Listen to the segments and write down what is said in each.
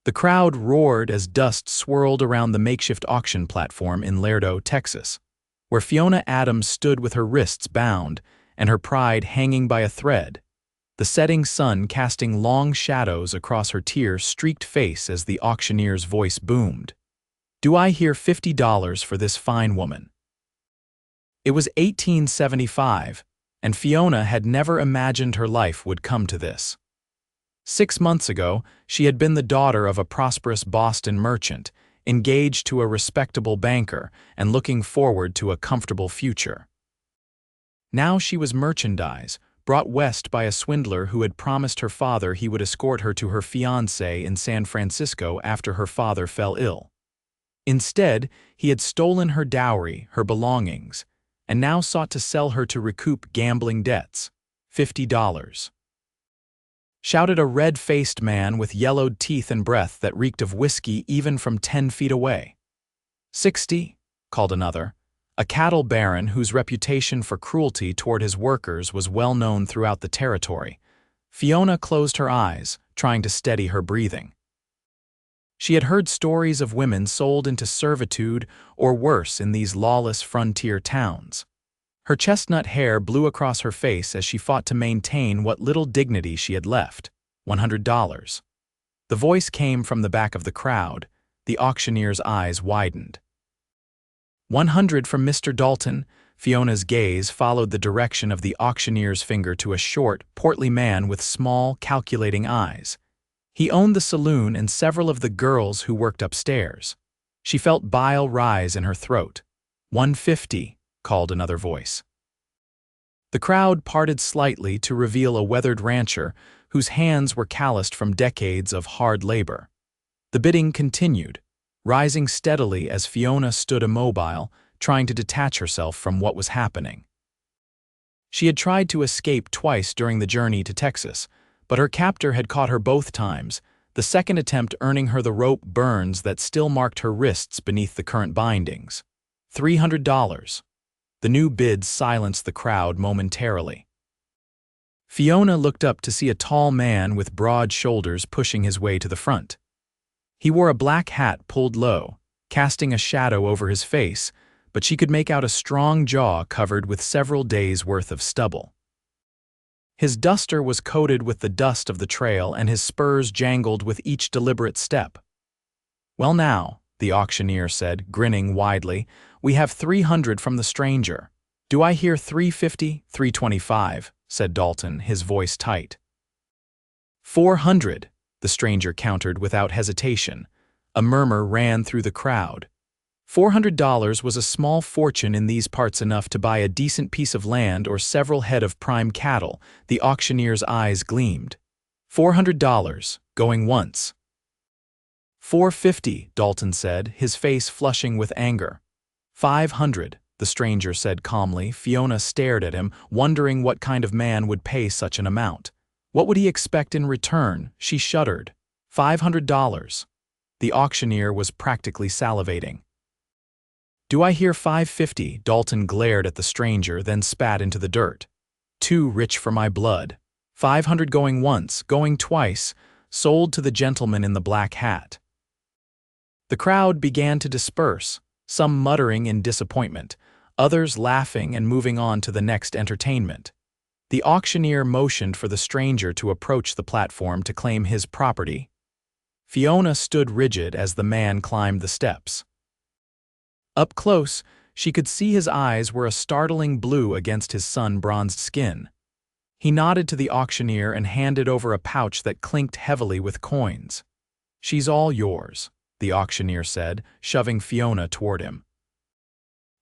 The crowd roared as dust swirled around the makeshift auction platform in Laredo, Texas, where Fiona Adams stood with her wrists bound and her pride hanging by a thread, the setting sun casting long shadows across her tear-streaked face as the auctioneer's voice boomed. "Do I hear $50 for this fine woman?" It was 1875, and Fiona had never imagined her life would come to this. 6 months ago, she had been the daughter of a prosperous Boston merchant, engaged to a respectable banker and looking forward to a comfortable future. Now she was merchandise, brought west by a swindler who had promised her father he would escort her to her fiancé in San Francisco after her father fell ill. Instead, he had stolen her dowry, her belongings, and now sought to sell her to recoup gambling debts. $50. Shouted a red-faced man with yellowed teeth and breath that reeked of whiskey even from 10 feet away. 60, called another, a cattle baron whose reputation for cruelty toward his workers was well known throughout the territory. Fiona closed her eyes, trying to steady her breathing. She had heard stories of women sold into servitude or worse in these lawless frontier towns. Her chestnut hair blew across her face as she fought to maintain what little dignity she had left. $100. The voice came from the back of the crowd. The auctioneer's eyes widened. 100 from Mr. Dalton. Fiona's gaze followed the direction of the auctioneer's finger to a short, portly man with small, calculating eyes. He owned the saloon and several of the girls who worked upstairs. She felt bile rise in her throat. 150, called another voice. The crowd parted slightly to reveal a weathered rancher whose hands were calloused from decades of hard labor. The bidding continued, rising steadily as Fiona stood immobile, trying to detach herself from what was happening. She had tried to escape twice during the journey to Texas, but her captor had caught her both times, the second attempt earning her the rope burns that still marked her wrists beneath the current bindings. $300. The new bid silenced the crowd momentarily. Fiona looked up to see a tall man with broad shoulders pushing his way to the front. He wore a black hat pulled low, casting a shadow over his face, but she could make out a strong jaw covered with several days' worth of stubble. His duster was coated with the dust of the trail and his spurs jangled with each deliberate step. "Well now," the auctioneer said, grinning widely, "we have 300 from the stranger." "Do I hear 350, 325, said Dalton, his voice tight. 400, the stranger countered without hesitation. A murmur ran through the crowd. $400 was a small fortune in these parts, enough to buy a decent piece of land or several head of prime cattle. The auctioneer's eyes gleamed. $400, going once. 450, Dalton said, his face flushing with anger. 500, the stranger said calmly. Fiona stared at him, wondering what kind of man would pay such an amount. What would he expect in return? She shuddered. $500. The auctioneer was practically salivating. Do I hear 550? Dalton glared at the stranger, then spat into the dirt. Too rich for my blood. 500 going once, going twice, sold to the gentleman in the black hat. The crowd began to disperse, some muttering in disappointment, others laughing and moving on to the next entertainment. The auctioneer motioned for the stranger to approach the platform to claim his property. Fiona stood rigid as the man climbed the steps. Up close, she could see his eyes were a startling blue against his sun-bronzed skin. He nodded to the auctioneer and handed over a pouch that clinked heavily with coins. "She's all yours," the auctioneer said, shoving Fiona toward him.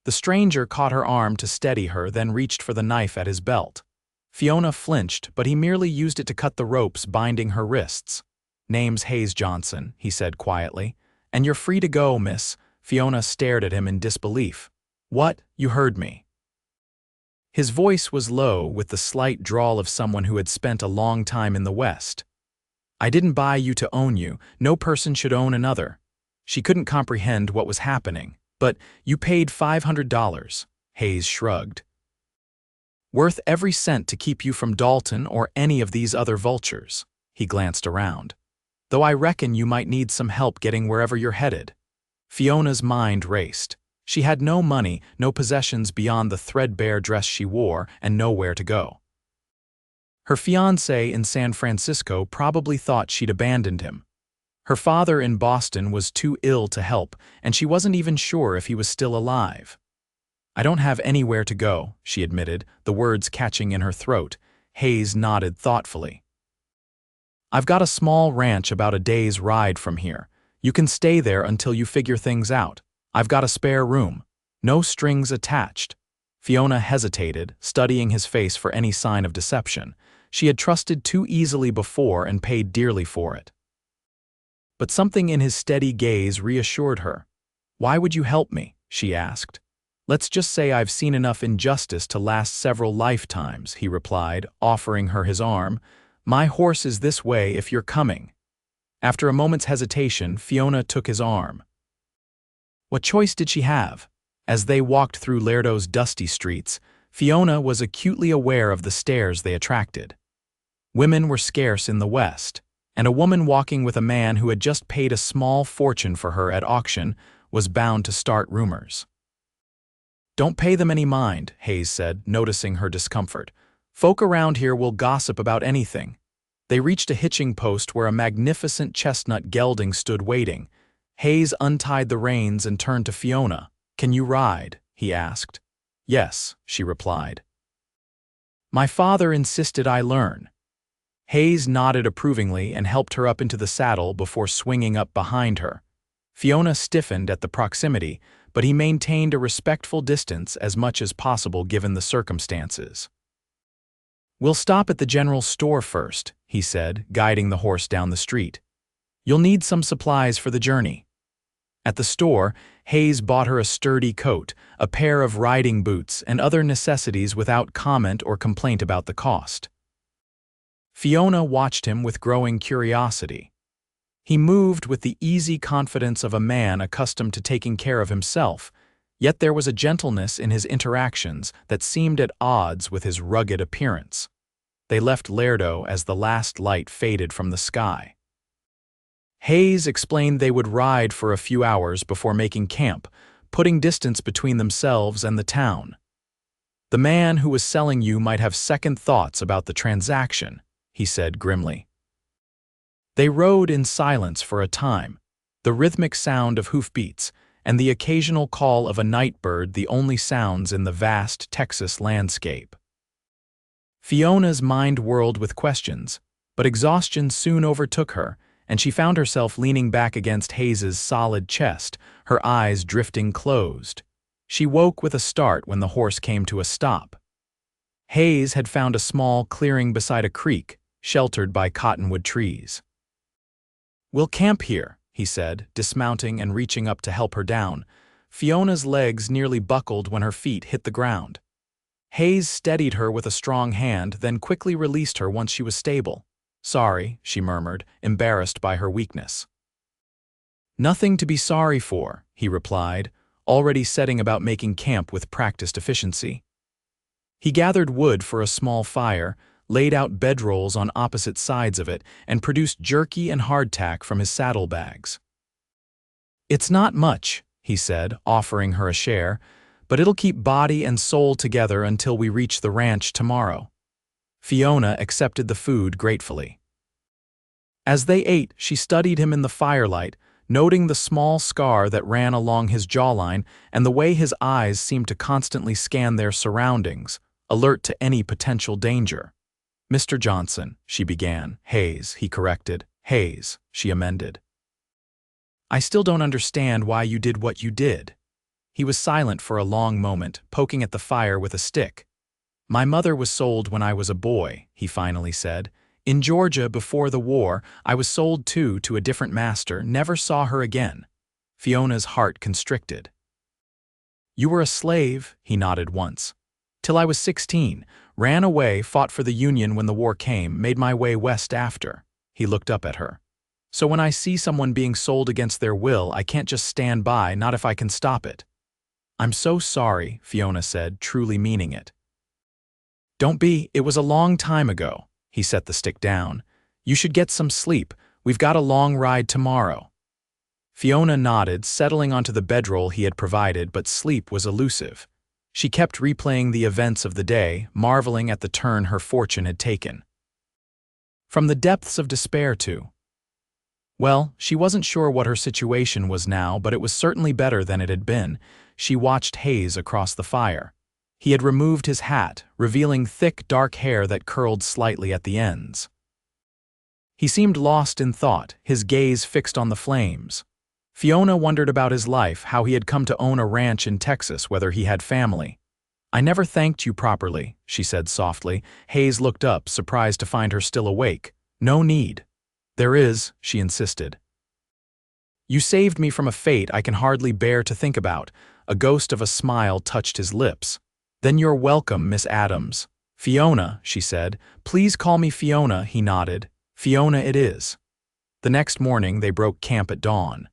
The stranger caught her arm to steady her, then reached for the knife at his belt. Fiona flinched, but he merely used it to cut the ropes binding her wrists. "Name's Hayes Johnson," he said quietly. "And you're free to go, miss." Fiona stared at him in disbelief. "What? You heard me." His voice was low, with the slight drawl of someone who had spent a long time in the West. "I didn't buy you to own you. No person should own another." She couldn't comprehend what was happening. "But you paid $500. Hayes shrugged. "Worth every cent to keep you from Dalton or any of these other vultures." He glanced around. though I reckon you might need some help getting wherever you're headed." Fiona's mind raced. She had no money, no possessions beyond the threadbare dress she wore, and nowhere to go. Her fiancé in San Francisco probably thought she'd abandoned him. Her father in Boston was too ill to help, and she wasn't even sure if he was still alive. "I don't have anywhere to go," she admitted, the words catching in her throat. Hayes nodded thoughtfully. "I've got a small ranch about a day's ride from here. You can stay there until you figure things out. I've got a spare room. No strings attached." Fiona hesitated, studying his face for any sign of deception. She had trusted too easily before and paid dearly for it. But something in his steady gaze reassured her. "Why would you help me?" she asked. "Let's just say I've seen enough injustice to last several lifetimes," he replied, offering her his arm. "My horse is this way if you're coming." After a moment's hesitation, Fiona took his arm. What choice did she have? As they walked through Lerdo's dusty streets, Fiona was acutely aware of the stares they attracted. Women were scarce in the West, and a woman walking with a man who had just paid a small fortune for her at auction was bound to start rumors. "Don't pay them any mind," Hayes said, noticing her discomfort. "Folk around here will gossip about anything." They reached a hitching post where a magnificent chestnut gelding stood waiting. Hayes untied the reins and turned to Fiona. "Can you ride?" he asked. "Yes," she replied. "My father insisted I learn." Hayes nodded approvingly and helped her up into the saddle before swinging up behind her. Fiona stiffened at the proximity, but he maintained a respectful distance as much as possible given the circumstances. "We'll stop at the general store first," he said, guiding the horse down the street. "You'll need some supplies for the journey." At the store, Hayes bought her a sturdy coat, a pair of riding boots, and other necessities without comment or complaint about the cost. Fiona watched him with growing curiosity. He moved with the easy confidence of a man accustomed to taking care of himself, yet there was a gentleness in his interactions that seemed at odds with his rugged appearance. They left Lerdo as the last light faded from the sky. Hayes explained they would ride for a few hours before making camp, putting distance between themselves and the town. "The man who was selling you might have second thoughts about the transaction," he said grimly. They rode in silence for a time, the rhythmic sound of hoofbeats and the occasional call of a night bird the only sounds in the vast Texas landscape. Fiona's mind whirled with questions, but exhaustion soon overtook her, and she found herself leaning back against Hayes's solid chest, her eyes drifting closed. She woke with a start when the horse came to a stop. Hayes had found a small clearing beside a creek, sheltered by cottonwood trees. "We'll camp here," he said, dismounting and reaching up to help her down. Fiona's legs nearly buckled when her feet hit the ground. Hayes steadied her with a strong hand, then quickly released her once she was stable. "Sorry," she murmured, embarrassed by her weakness. "Nothing to be sorry for," he replied, already setting about making camp with practiced efficiency. He gathered wood for a small fire, laid out bedrolls on opposite sides of it, and produced jerky and hardtack from his saddlebags. "It's not much," he said, offering her a share, "but it'll keep body and soul together until we reach the ranch tomorrow." Fiona accepted the food gratefully. As they ate, she studied him in the firelight, noting the small scar that ran along his jawline and the way his eyes seemed to constantly scan their surroundings, alert to any potential danger. "Mr. Johnson," she began. "Hayes," he corrected. "Hayes," she amended. "I still don't understand why you did what you did." He was silent for a long moment, poking at the fire with a stick. "My mother was sold when I was a boy," he finally said. "In Georgia before the war, I was sold to a different master, never saw her again." Fiona's heart constricted. "You were a slave," he nodded once. "Till I was 16, ran away, fought for the Union when the war came, made my way west after." He looked up at her. "So when I see someone being sold against their will, I can't just stand by, not if I can stop it." "I'm so sorry," Fiona said, truly meaning it. "Don't be, it was a long time ago." He set the stick down. "You should get some sleep. We've got a long ride tomorrow. Fiona nodded, settling onto the bedroll he had provided, but sleep was elusive. She kept replaying the events of the day, marveling at the turn her fortune had taken. From the depths of despair to... Well, she wasn't sure what her situation was now, but it was certainly better than it had been. She watched Hayes across the fire. He had removed his hat, revealing thick, dark hair that curled slightly at the ends. He seemed lost in thought, his gaze fixed on the flames. Fiona wondered about his life, how he had come to own a ranch in Texas, whether he had family. "I never thanked you properly," she said softly. Hayes looked up, surprised to find her still awake. "No need." "There is," she insisted. "You saved me from a fate I can hardly bear to think about." A ghost of a smile touched his lips. "Then you're welcome, Miss Adams." "Fiona," she said. "Please call me Fiona," he nodded. "Fiona it is." The next morning they broke camp at dawn.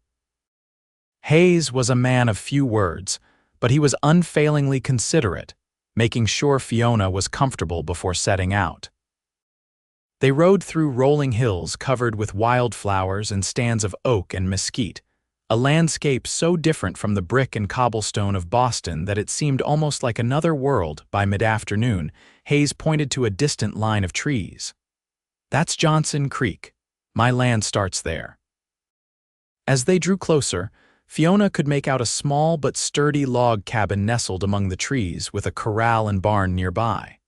Hayes was a man of few words, but he was unfailingly considerate, making sure Fiona was comfortable before setting out. They rode through rolling hills covered with wildflowers and stands of oak and mesquite, a landscape so different from the brick and cobblestone of Boston that it seemed almost like another world. By mid-afternoon, Hayes pointed to a distant line of trees. "That's Johnson Creek. My land starts there." As they drew closer, Fiona could make out a small but sturdy log cabin nestled among the trees with a corral and barn nearby.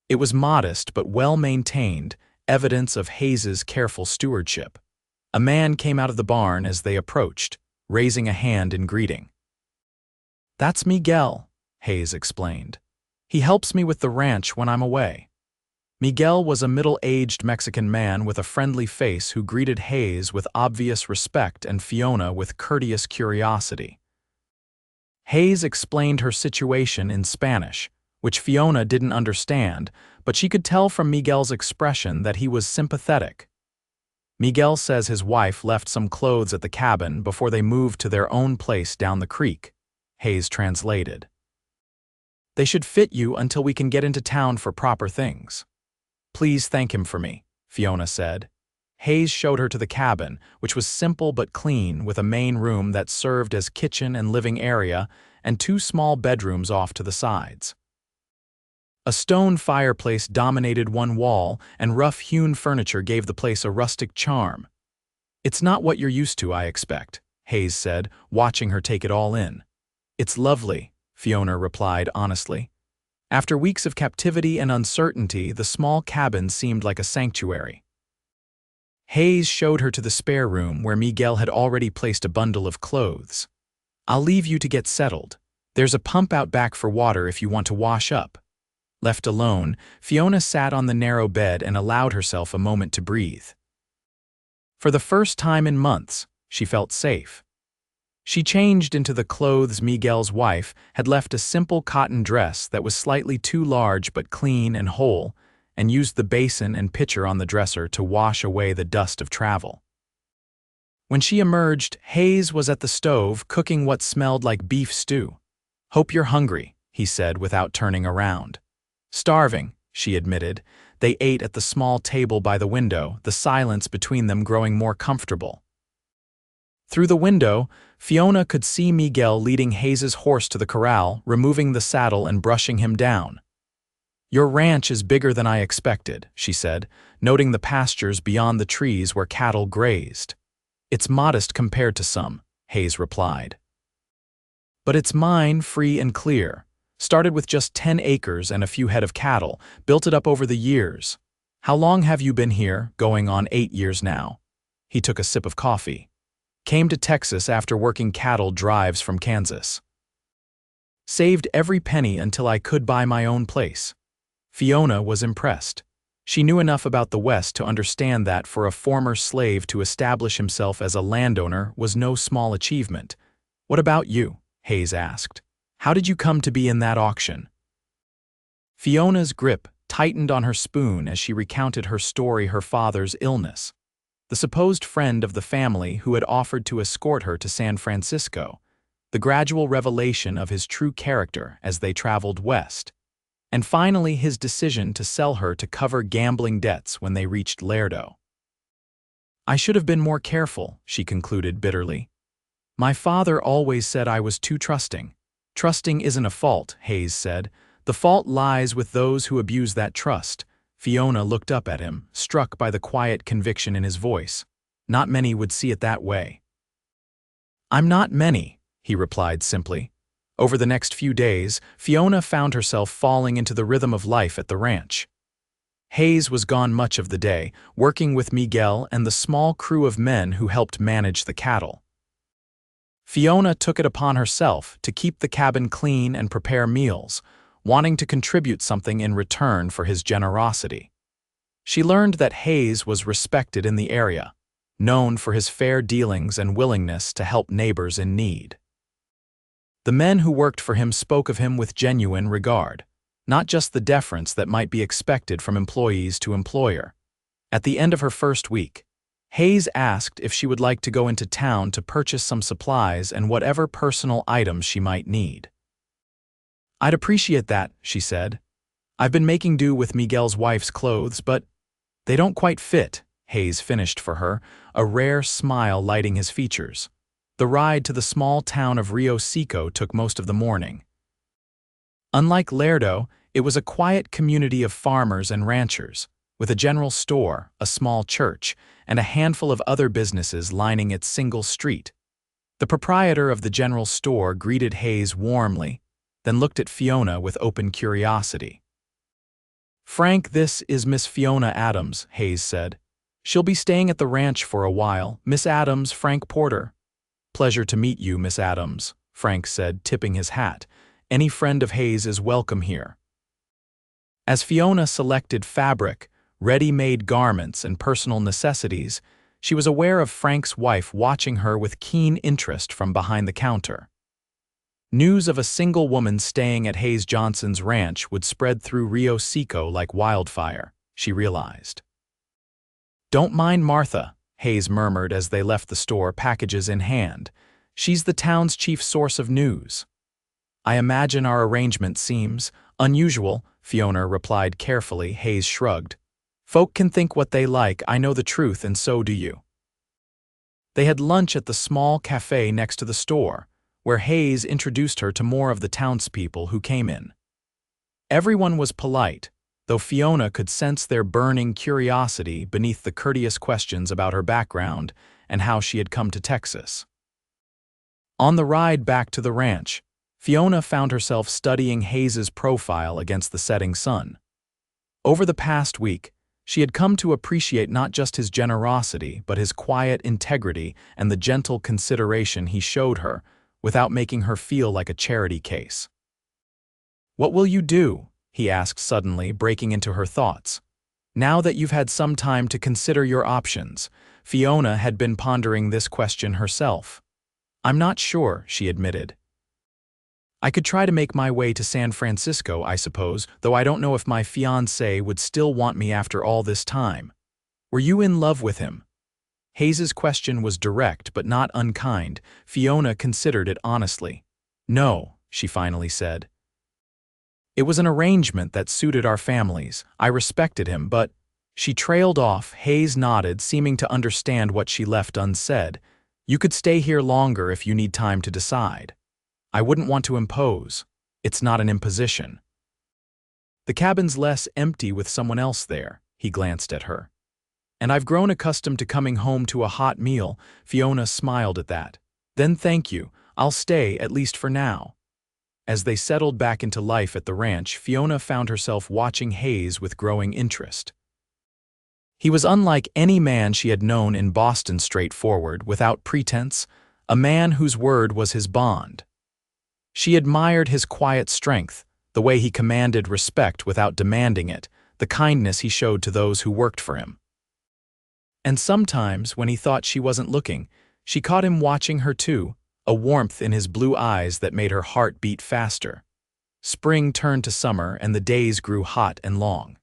It was modest but well-maintained, evidence of Hayes's careful stewardship. A man came out of the barn as they approached, raising a hand in greeting. "That's Miguel," Hayes explained. "He helps me with the ranch when I'm away." Miguel was a middle-aged Mexican man with a friendly face who greeted Hayes with obvious respect and Fiona with courteous curiosity. Hayes explained her situation in Spanish, which Fiona didn't understand, but she could tell from Miguel's expression that he was sympathetic. "Miguel says his wife left some clothes at the cabin before they moved to their own place down the creek," Hayes translated. "They should fit you until we can get into town for proper things." "Please thank him for me," Fiona said. Hayes showed her to the cabin, which was simple but clean, with a main room that served as kitchen and living area and two small bedrooms off to the sides. A stone fireplace dominated one wall, and rough-hewn furniture gave the place a rustic charm. "It's not what you're used to, I expect," Hayes said, watching her take it all in. "It's lovely," Fiona replied honestly. After weeks of captivity and uncertainty, the small cabin seemed like a sanctuary. Hayes showed her to the spare room where Miguel had already placed a bundle of clothes. "I'll leave you to get settled. There's a pump out back for water if you want to wash up." Left alone, Fiona sat on the narrow bed and allowed herself a moment to breathe. For the first time in months, she felt safe. She changed into the clothes Miguel's wife had left, a simple cotton dress that was slightly too large but clean and whole, and used the basin and pitcher on the dresser to wash away the dust of travel. When she emerged, Hayes was at the stove cooking what smelled like beef stew. "Hope you're hungry," he said without turning around. "Starving," she admitted. They ate at the small table by the window, the silence between them growing more comfortable. Through the window, Fiona could see Miguel leading Hayes's horse to the corral, removing the saddle and brushing him down. "Your ranch is bigger than I expected," she said, noting the pastures beyond the trees where cattle grazed. "It's modest compared to some," Hayes replied. "But it's mine, free and clear. Started with just 10 acres and a few head of cattle, built it up over the years. How long have you been here? Going on 8 years now." He took a sip of coffee. "Came to Texas after working cattle drives from Kansas. Saved every penny until I could buy my own place." Fiona was impressed. She knew enough about the West to understand that for a former slave to establish himself as a landowner was no small achievement. "What about you?" Hayes asked. "How did you come to be in that auction?" Fiona's grip tightened on her spoon as she recounted her story: her father's illness, the supposed friend of the family who had offered to escort her to San Francisco, the gradual revelation of his true character as they traveled west, and finally his decision to sell her to cover gambling debts when they reached Lerdo. I should have been more careful, she concluded bitterly. My father always said I was too trusting. Trusting isn't a fault, Hayes said. The fault lies with those who abuse that trust. Fiona looked up at him, struck by the quiet conviction in his voice. Not many would see it that way. I'm not many, he replied simply. Over the next few days, Fiona found herself falling into the rhythm of life at the ranch. Hayes was gone much of the day, working with Miguel and the small crew of men who helped manage the cattle. Fiona took it upon herself to keep the cabin clean and prepare meals, wanting to contribute something in return for his generosity. She learned that Hayes was respected in the area, known for his fair dealings and willingness to help neighbors in need. The men who worked for him spoke of him with genuine regard, not just the deference that might be expected from employees to employer. At the end of her first week, Hayes asked if she would like to go into town to purchase some supplies and whatever personal items she might need. I'd appreciate that, she said. I've been making do with Miguel's wife's clothes, but they don't quite fit, Hayes finished for her, a rare smile lighting his features. The ride to the small town of Rio Seco took most of the morning. Unlike Lerdo, it was a quiet community of farmers and ranchers, with a general store, a small church, and a handful of other businesses lining its single street. The proprietor of the general store greeted Hayes warmly, then looked at Fiona with open curiosity. Frank, this is Miss Fiona Adams, Hayes said. She'll be staying at the ranch for a while. Miss Adams, Frank Porter. Pleasure to meet you, Miss Adams, Frank said, tipping his hat. Any friend of Hayes is welcome here. As Fiona selected fabric, ready-made garments, and personal necessities, she was aware of Frank's wife watching her with keen interest from behind the counter. News of a single woman staying at Hayes Johnson's ranch would spread through Rio Seco like wildfire, she realized. Don't mind Martha, Hayes murmured as they left the store, packages in hand. She's the town's chief source of news. I imagine our arrangement seems unusual, Fiona replied carefully. Hayes shrugged. Folk can think what they like, I know the truth, and so do you. They had lunch at the small cafe next to the store, where Hayes introduced her to more of the townspeople who came in. Everyone was polite, though Fiona could sense their burning curiosity beneath the courteous questions about her background and how she had come to Texas. On the ride back to the ranch, Fiona found herself studying Hayes's profile against the setting sun. Over the past week, she had come to appreciate not just his generosity, but his quiet integrity and the gentle consideration he showed her, without making her feel like a charity case. What will you do? He asked suddenly, breaking into her thoughts. Now that you've had some time to consider your options, Fiona had been pondering this question herself. I'm not sure, she admitted. I could try to make my way to San Francisco, I suppose, though I don't know if my fiancé would still want me after all this time. Were you in love with him? Hayes's question was direct but not unkind. Fiona considered it honestly. No, she finally said. It was an arrangement that suited our families. I respected him, but… She trailed off. Hayes nodded, seeming to understand what she left unsaid. You could stay here longer if you need time to decide. I wouldn't want to impose. It's not an imposition. The cabin's less empty with someone else there, he glanced at her. And I've grown accustomed to coming home to a hot meal. Fiona smiled at that. Then thank you. I'll stay, at least for now. As they settled back into life at the ranch, Fiona found herself watching Hayes with growing interest. He was unlike any man she had known in Boston, straightforward, without pretense, a man whose word was his bond. She admired his quiet strength, the way he commanded respect without demanding it, the kindness he showed to those who worked for him. And sometimes, when he thought she wasn't looking, she caught him watching her too, a warmth in his blue eyes that made her heart beat faster. Spring turned to summer and the days grew hot and long.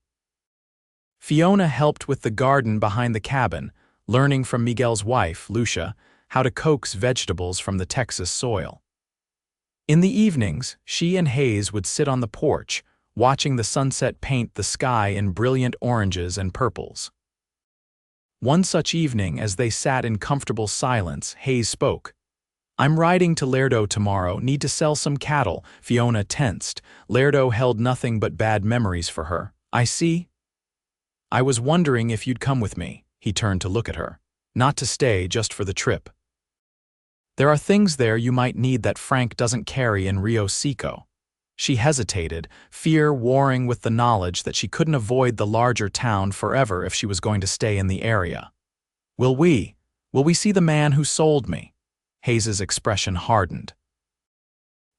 Fiona helped with the garden behind the cabin, learning from Miguel's wife, Lucia, how to coax vegetables from the Texas soil. In the evenings, she and Hayes would sit on the porch, watching the sunset paint the sky in brilliant oranges and purples. One such evening, as they sat in comfortable silence, Hayes spoke. "I'm riding to Laredo tomorrow, need to sell some cattle." Fiona tensed. Laredo held nothing but bad memories for her. "I see." "I was wondering if you'd come with me." He turned to look at her. "Not to stay, just for the trip. There are things there you might need that Frank doesn't carry in Rio Seco." She hesitated, fear warring with the knowledge that she couldn't avoid the larger town forever if she was going to stay in the area. Will we see the man who sold me?" Hayes's expression hardened.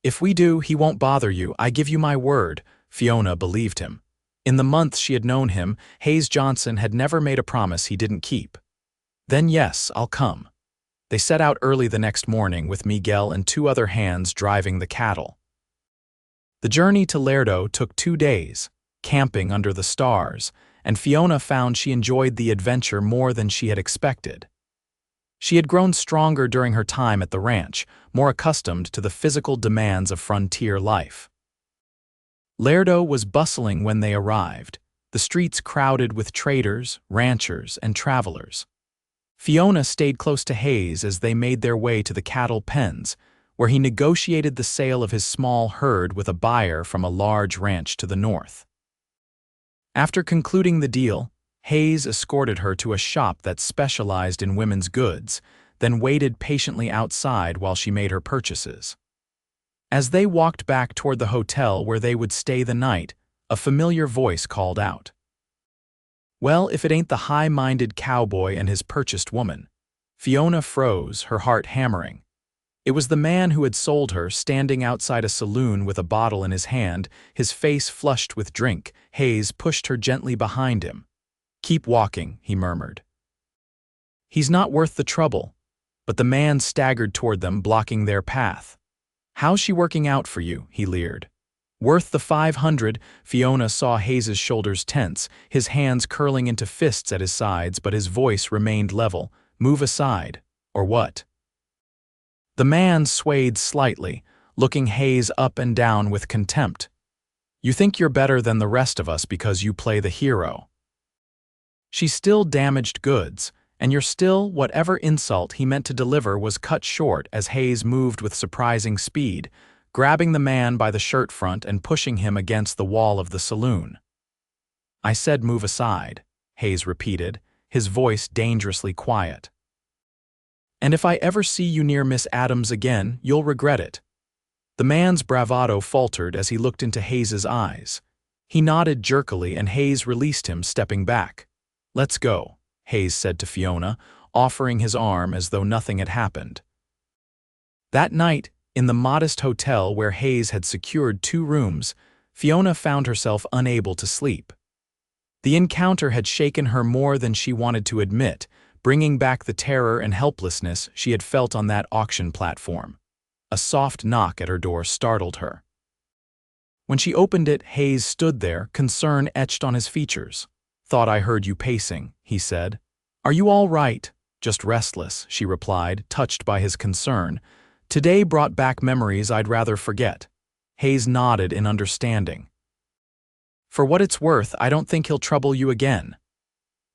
"If we do, he won't bother you, I give you my word." Fiona believed him. In the months she had known him, Hayes Johnson had never made a promise he didn't keep. "Then yes, I'll come." They set out early the next morning with Miguel and 2 other hands driving the cattle. The journey to Laredo took 2 days, camping under the stars, and Fiona found she enjoyed the adventure more than she had expected. She had grown stronger during her time at the ranch, more accustomed to the physical demands of frontier life. Laredo was bustling when they arrived, the streets crowded with traders, ranchers, and travelers. Fiona stayed close to Hayes as they made their way to the cattle pens, where he negotiated the sale of his small herd with a buyer from a large ranch to the north. After concluding the deal, Hayes escorted her to a shop that specialized in women's goods, then waited patiently outside while she made her purchases. As they walked back toward the hotel where they would stay the night, a familiar voice called out. "Well, if it ain't the high-minded cowboy and his purchased woman." Fiona froze, her heart hammering. It was the man who had sold her, standing outside a saloon with a bottle in his hand, his face flushed with drink. Hayes pushed her gently behind him. "Keep walking," he murmured. "He's not worth the trouble." But the man staggered toward them, blocking their path. "How's she working out for you?" he leered. "Worth the 500. Fiona saw Hayes's shoulders tense, his hands curling into fists at his sides, but his voice remained level. "Move aside." "Or what?" The man swayed slightly, looking Hayes up and down with contempt. "You think you're better than the rest of us because you play the hero. She's still damaged goods, and you're still..." Whatever insult he meant to deliver was cut short as Hayes moved with surprising speed, grabbing the man by the shirt front and pushing him against the wall of the saloon. "I said move aside," Hayes repeated, his voice dangerously quiet. "And if I ever see you near Miss Adams again, you'll regret it." The man's bravado faltered as he looked into Hayes's eyes. He nodded jerkily and Hayes released him, stepping back. "Let's go," Hayes said to Fiona, offering his arm as though nothing had happened. That night, in the modest hotel where Hayes had secured 2 rooms, Fiona found herself unable to sleep. The encounter had shaken her more than she wanted to admit, bringing back the terror and helplessness she had felt on that auction platform. A soft knock at her door startled her. When she opened it, Hayes stood there, concern etched on his features. "Thought I heard you pacing," he said. "Are you all right?" "Just restless," she replied, touched by his concern. "Today brought back memories I'd rather forget." Hayes nodded in understanding. "For what it's worth, I don't think he'll trouble you again."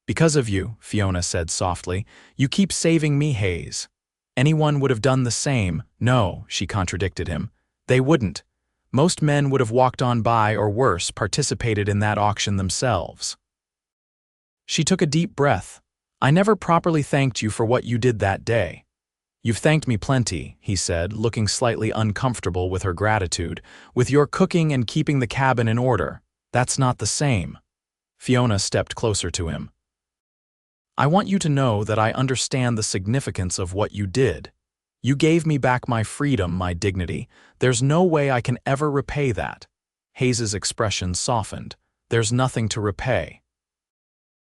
"Because of you," Fiona said softly. "You keep saving me, Hayes." "Anyone would have done the same." "No," she contradicted him. "They wouldn't. Most men would have walked on by or worse, participated in that auction themselves." She took a deep breath. "I never properly thanked you for what you did that day." "You've thanked me plenty," he said, looking slightly uncomfortable with her gratitude. "With your cooking and keeping the cabin in order. That's not the same." Fiona stepped closer to him. "I want you to know that I understand the significance of what you did. You gave me back my freedom, my dignity. There's no way I can ever repay that." Hayes's expression softened. "There's nothing to repay.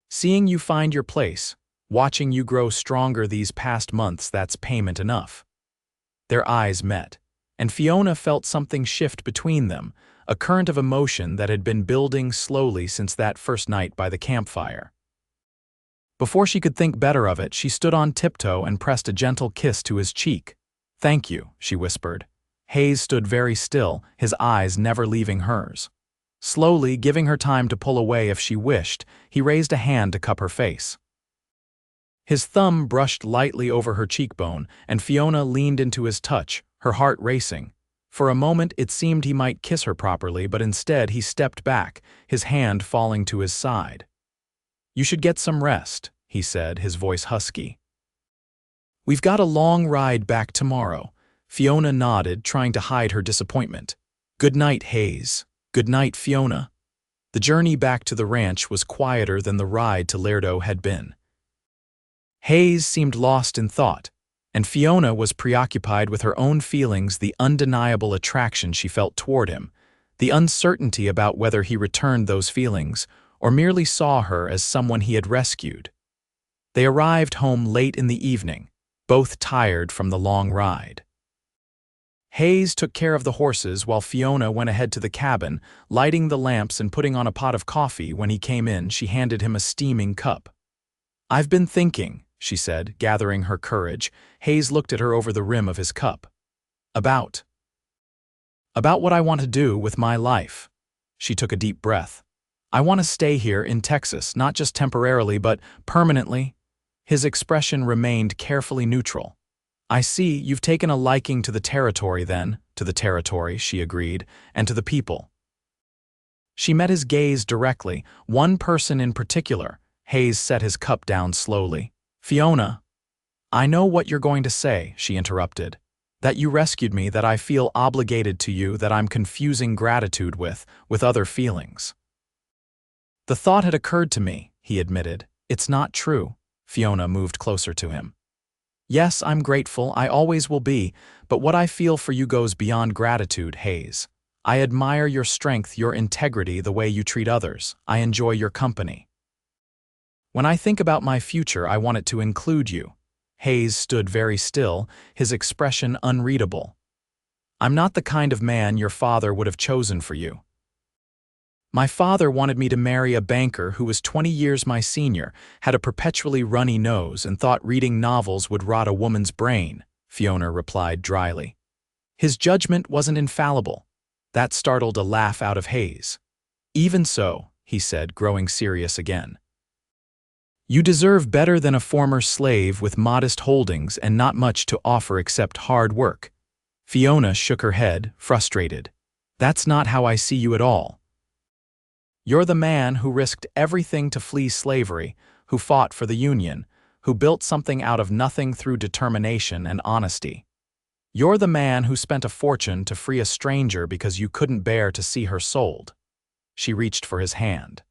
Seeing you find your place, watching you grow stronger these past months, that's payment enough." Their eyes met, and Fiona felt something shift between them, a current of emotion that had been building slowly since that first night by the campfire. Before she could think better of it, she stood on tiptoe and pressed a gentle kiss to his cheek. "Thank you," she whispered. Hayes stood very still, his eyes never leaving hers. Slowly, giving her time to pull away if she wished, he raised a hand to cup her face. His thumb brushed lightly over her cheekbone, and Fiona leaned into his touch, her heart racing. For a moment it seemed he might kiss her properly, but instead he stepped back, his hand falling to his side. "You should get some rest," he said, his voice husky. "We've got a long ride back tomorrow." Fiona nodded, trying to hide her disappointment. "Good night, Hayes." "Good night, Fiona." The journey back to the ranch was quieter than the ride to Lerdo had been. Hayes seemed lost in thought, and Fiona was preoccupied with her own feelings, the undeniable attraction she felt toward him, the uncertainty about whether he returned those feelings or merely saw her as someone he had rescued. They arrived home late in the evening, both tired from the long ride. Hayes took care of the horses while Fiona went ahead to the cabin, lighting the lamps and putting on a pot of coffee. When he came in, she handed him a steaming cup. "I've been thinking," she said, gathering her courage. Hayes looked at her over the rim of his cup. About what I want to do with my life." She took a deep breath. "I want to stay here in Texas, not just temporarily, but permanently." His expression remained carefully neutral. "I see, you've taken a liking to the territory then." "To the territory," she agreed, "and to the people." She met his gaze directly, one person in particular. Hayes set his cup down slowly. "Fiona." "I know what you're going to say," she interrupted. "That you rescued me, that I feel obligated to you, that I'm confusing gratitude with other feelings." "The thought had occurred to me," he admitted. "It's not true." Fiona moved closer to him. "Yes, I'm grateful, I always will be, but what I feel for you goes beyond gratitude, Hayes. I admire your strength, your integrity, the way you treat others. I enjoy your company. When I think about my future, I want it to include you." Hayes stood very still, his expression unreadable. "I'm not the kind of man your father would have chosen for you." "My father wanted me to marry a banker who was 20 years my senior, had a perpetually runny nose, and thought reading novels would rot a woman's brain," Fiona replied dryly. "His judgment wasn't infallible." That startled a laugh out of Hayes. "Even so," he said, growing serious again. "You deserve better than a former slave with modest holdings and not much to offer except hard work." Fiona shook her head, frustrated. "That's not how I see you at all. You're the man who risked everything to flee slavery, who fought for the Union, who built something out of nothing through determination and honesty. You're the man who spent a fortune to free a stranger because you couldn't bear to see her sold." She reached for his hand.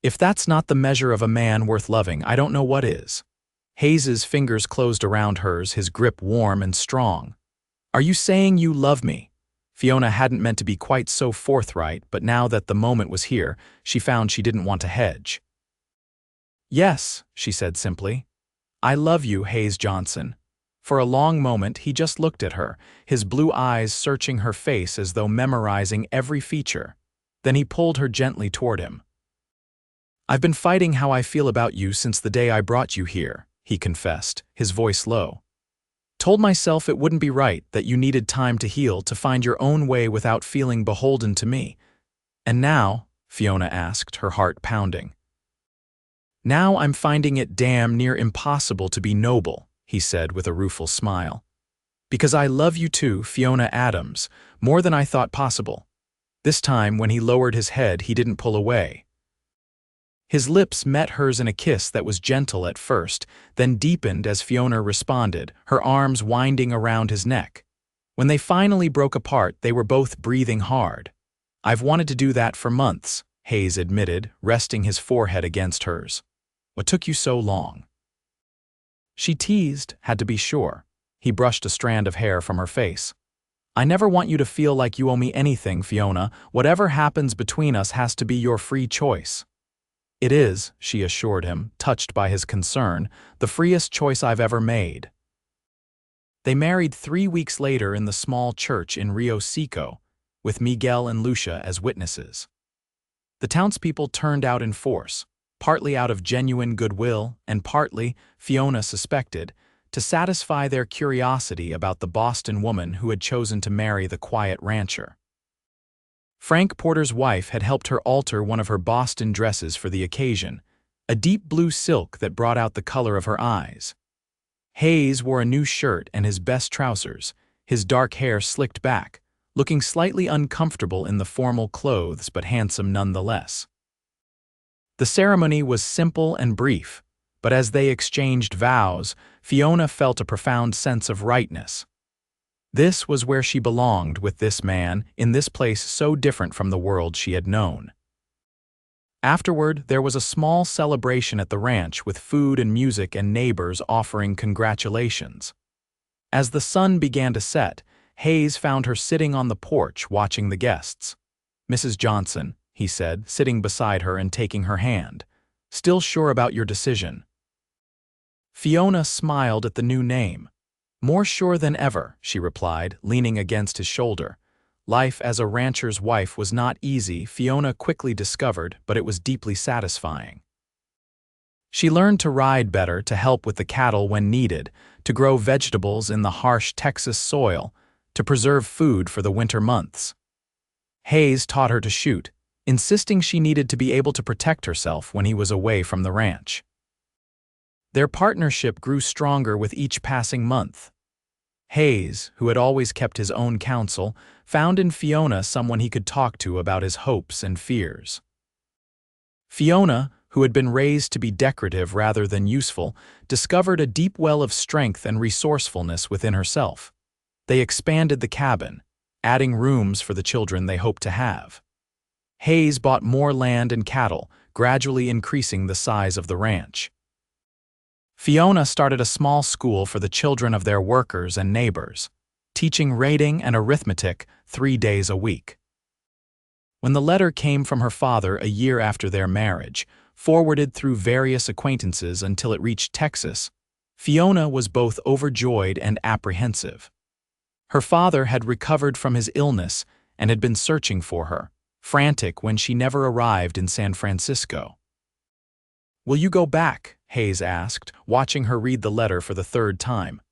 "If that's not the measure of a man worth loving, I don't know what is." Hayes's fingers closed around hers, his grip warm and strong. "Are you saying you love me?" Fiona hadn't meant to be quite so forthright, but now that the moment was here, she found she didn't want to hedge. "Yes," she said simply. "I love you, Hayes Johnson." For a long moment he just looked at her, his blue eyes searching her face as though memorizing every feature. Then he pulled her gently toward him. "I've been fighting how I feel about you since the day I brought you here," he confessed, his voice low. "Told myself it wouldn't be right, that you needed time to heal, to find your own way without feeling beholden to me. And now," Fiona asked, her heart pounding. "Now I'm finding it damn near impossible to be noble," he said with a rueful smile. "Because I love you too, Fiona Adams, more than I thought possible." This time, when he lowered his head, he didn't pull away. His lips met hers in a kiss that was gentle at first, then deepened as Fiona responded, her arms winding around his neck. When they finally broke apart, they were both breathing hard. "I've wanted to do that for months," Hayes admitted, resting his forehead against hers. "What took you so long?" She teased, had to be sure. He brushed a strand of hair from her face. "I never want you to feel like you owe me anything, Fiona. Whatever happens between us has to be your free choice." "It is," she assured him, touched by his concern, "the freest choice I've ever made." They married 3 weeks later in the small church in Rio Seco, with Miguel and Lucia as witnesses. The townspeople turned out in force, partly out of genuine goodwill and partly, Fiona suspected, to satisfy their curiosity about the Boston woman who had chosen to marry the quiet rancher. Frank Porter's wife had helped her alter one of her Boston dresses for the occasion. a deep blue silk that brought out the color of her eyes. Hayes wore a new shirt and his best trousers, his dark hair slicked back, looking slightly uncomfortable in the formal clothes but handsome nonetheless. The ceremony was simple and brief, but as they exchanged vows, Fiona felt a profound sense of rightness. This was where she belonged with this man, in this place so different from the world she had known. Afterward, there was a small celebration at the ranch with food and music and neighbors offering congratulations. As the sun began to set, Hayes found her sitting on the porch watching the guests. "Mrs. Johnson," he said, sitting beside her and taking her hand. "Still sure about your decision?" Fiona smiled at the new name. "More sure than ever," she replied, leaning against his shoulder. Life as a rancher's wife was not easy, Fiona quickly discovered, but it was deeply satisfying. She learned to ride better, to help with the cattle when needed, to grow vegetables in the harsh Texas soil, to preserve food for the winter months. Hayes taught her to shoot, insisting she needed to be able to protect herself when he was away from the ranch. Their partnership grew stronger with each passing month. Hayes, who had always kept his own counsel, found in Fiona someone he could talk to about his hopes and fears. Fiona, who had been raised to be decorative rather than useful, discovered a deep well of strength and resourcefulness within herself. They expanded the cabin, adding rooms for the children they hoped to have. Hayes bought more land and cattle, gradually increasing the size of the ranch. Fiona started a small school for the children of their workers and neighbors, teaching reading and arithmetic 3 days a week. When the letter came from her father a year after their marriage, forwarded through various acquaintances until it reached Texas, Fiona was both overjoyed and apprehensive. Her father had recovered from his illness and had been searching for her, frantic when she never arrived in San Francisco. "Will you go back?" Hayes asked, watching her read the letter for the 3rd time.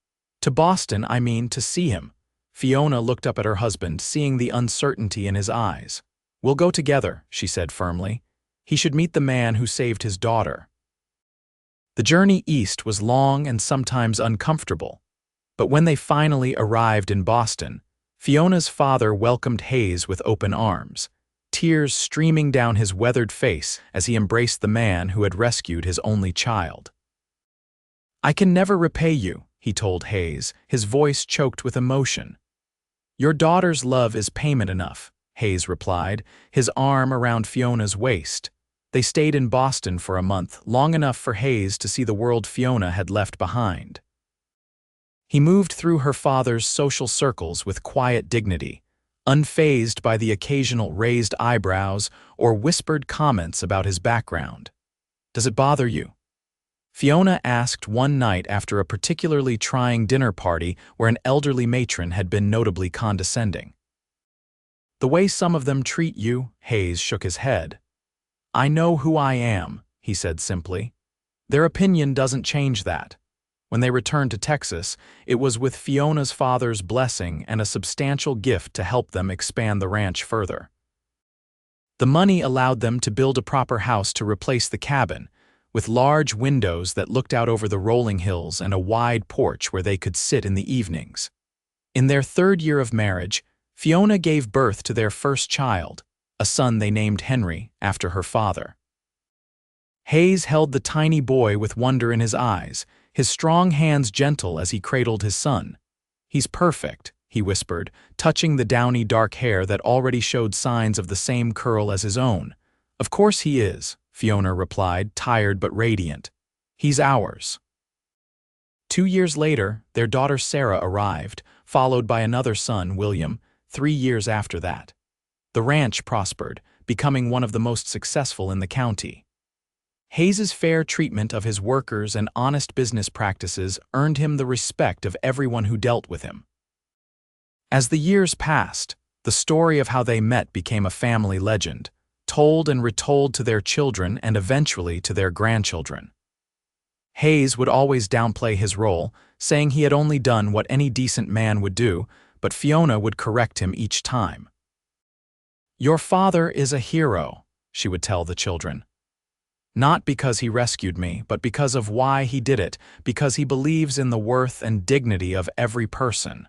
"To Boston, I mean, to see him." Fiona looked up at her husband, seeing the uncertainty in his eyes. "We'll go together," she said firmly. "He should meet the man who saved his daughter." The journey east was long and sometimes uncomfortable, but when they finally arrived in Boston, Fiona's father welcomed Hayes with open arms, tears streaming down his weathered face as he embraced the man who had rescued his only child. "I can never repay you," he told Hayes, his voice choked with emotion. "Your daughter's love is payment enough," Hayes replied, his arm around Fiona's waist. They stayed in Boston for a month, long enough for Hayes to see the world Fiona had left behind. He moved through her father's social circles with quiet dignity, unfazed by the occasional raised eyebrows or whispered comments about his background. "Does it bother you?" Fiona asked one night after a particularly trying dinner party where an elderly matron had been notably condescending. "The way some of them treat you," Hayes shook his head. "I know who I am," he said simply. "Their opinion doesn't change that." When they returned to Texas, it was with Fiona's father's blessing and a substantial gift to help them expand the ranch further. The money allowed them to build a proper house to replace the cabin, with large windows that looked out over the rolling hills and a wide porch where they could sit in the evenings. In their 3rd year of marriage, Fiona gave birth to their first child, a son they named Henry after her father. Hayes held the tiny boy with wonder in his eyes, his strong hands gentle as he cradled his son. "He's perfect," he whispered, touching the downy dark hair that already showed signs of the same curl as his own. "Of course he is," Fiona replied, tired but radiant. "He's ours." 2 years later, their daughter Sarah arrived, followed by another son, William, 3 years after that. The ranch prospered, becoming one of the most successful in the county. Hayes's fair treatment of his workers and honest business practices earned him the respect of everyone who dealt with him. As the years passed, the story of how they met became a family legend, told and retold to their children and eventually to their grandchildren. Hayes would always downplay his role, saying he had only done what any decent man would do, but Fiona would correct him each time. "Your father is a hero," she would tell the children. Not because he rescued me, but because of why he did it, because he believes in the worth and dignity of every person.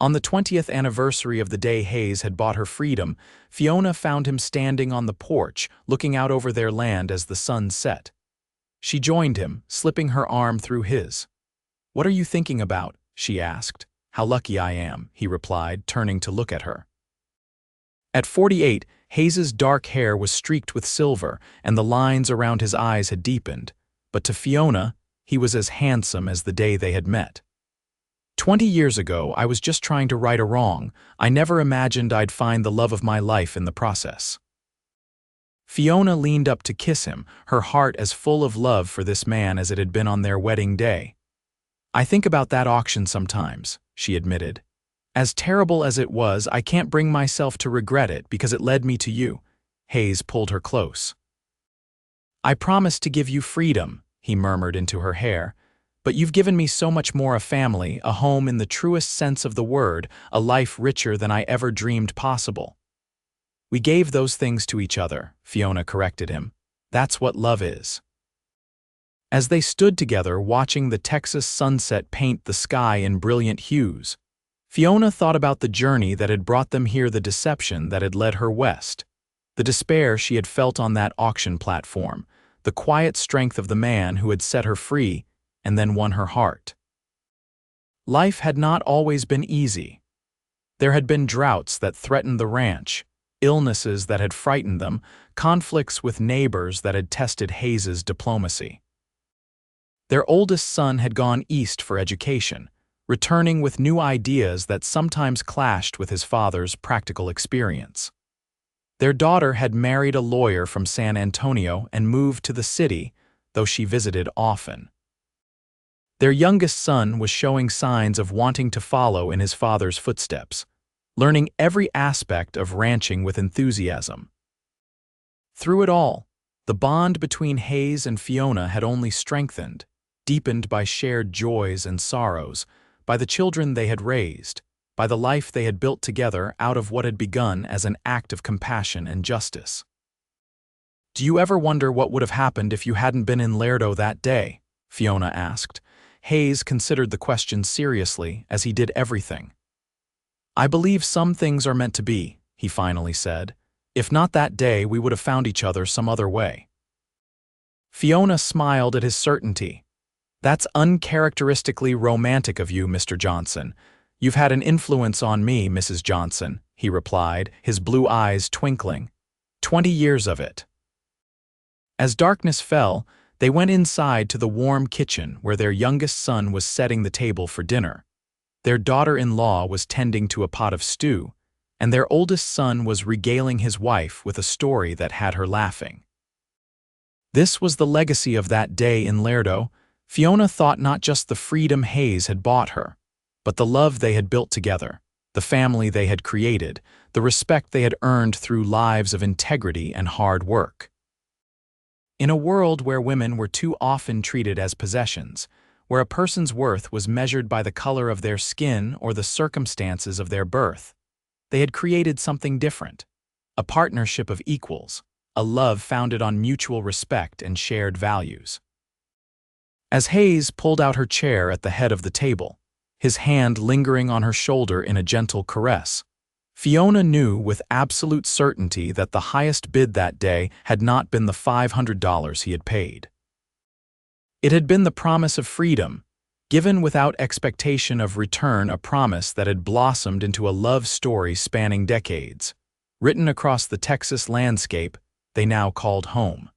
On the 20th anniversary of the day Hayes had bought her freedom, Fiona found him standing on the porch, looking out over their land as the sun set. She joined him, slipping her arm through his. "What are you thinking about?" she asked. "How lucky I am," he replied, turning to look at her. At 48, Hayes's dark hair was streaked with silver, and the lines around his eyes had deepened. But to Fiona, he was as handsome as the day they had met. 20 years ago, I was just trying to right a wrong. I never imagined I'd find the love of my life in the process. Fiona leaned up to kiss him, her heart as full of love for this man as it had been on their wedding day. "I think about that auction sometimes," she admitted. "As terrible as it was, I can't bring myself to regret it because it led me to you." Hayes pulled her close. "I promised to give you freedom," he murmured into her hair. "But you've given me so much more: a family, a home in the truest sense of the word, a life richer than I ever dreamed possible." "We gave those things to each other," Fiona corrected him. "That's what love is." As they stood together watching the Texas sunset paint the sky in brilliant hues, Fiona thought about the journey that had brought them here, the deception that had led her west, the despair she had felt on that auction platform, the quiet strength of the man who had set her free and then won her heart. Life had not always been easy. There had been droughts that threatened the ranch, illnesses that had frightened them, conflicts with neighbors that had tested Hayes's diplomacy. Their oldest son had gone east for education, returning with new ideas that sometimes clashed with his father's practical experience. Their daughter had married a lawyer from San Antonio and moved to the city, though she visited often. Their youngest son was showing signs of wanting to follow in his father's footsteps, learning every aspect of ranching with enthusiasm. Through it all, the bond between Hayes and Fiona had only strengthened, deepened by shared joys and sorrows, by the children they had raised, by the life they had built together out of what had begun as an act of compassion and justice. "Do you ever wonder what would have happened if you hadn't been in Lerdo that day?" Fiona asked. Hayes considered the question seriously, as he did everything. "I believe some things are meant to be," he finally said. "If not that day, we would have found each other some other way." Fiona smiled at his certainty. "That's uncharacteristically romantic of you, Mr. Johnson. You've had an influence on me, Mrs. Johnson," he replied, his blue eyes twinkling. 20 years of it." As darkness fell, they went inside to the warm kitchen where their youngest son was setting the table for dinner. Their daughter-in-law was tending to a pot of stew, and their oldest son was regaling his wife with a story that had her laughing. This was the legacy of that day in Lerdo. Fiona thought not just the freedom Hayes had bought her, but the love they had built together, the family they had created, the respect they had earned through lives of integrity and hard work. In a world where women were too often treated as possessions, where a person's worth was measured by the color of their skin or the circumstances of their birth, they had created something different, a partnership of equals, a love founded on mutual respect and shared values. As Hayes pulled out her chair at the head of the table, his hand lingering on her shoulder in a gentle caress, Fiona knew with absolute certainty that the highest bid that day had not been the $500 he had paid. It had been the promise of freedom, given without expectation of return, a promise that had blossomed into a love story spanning decades, written across the Texas landscape they now called home.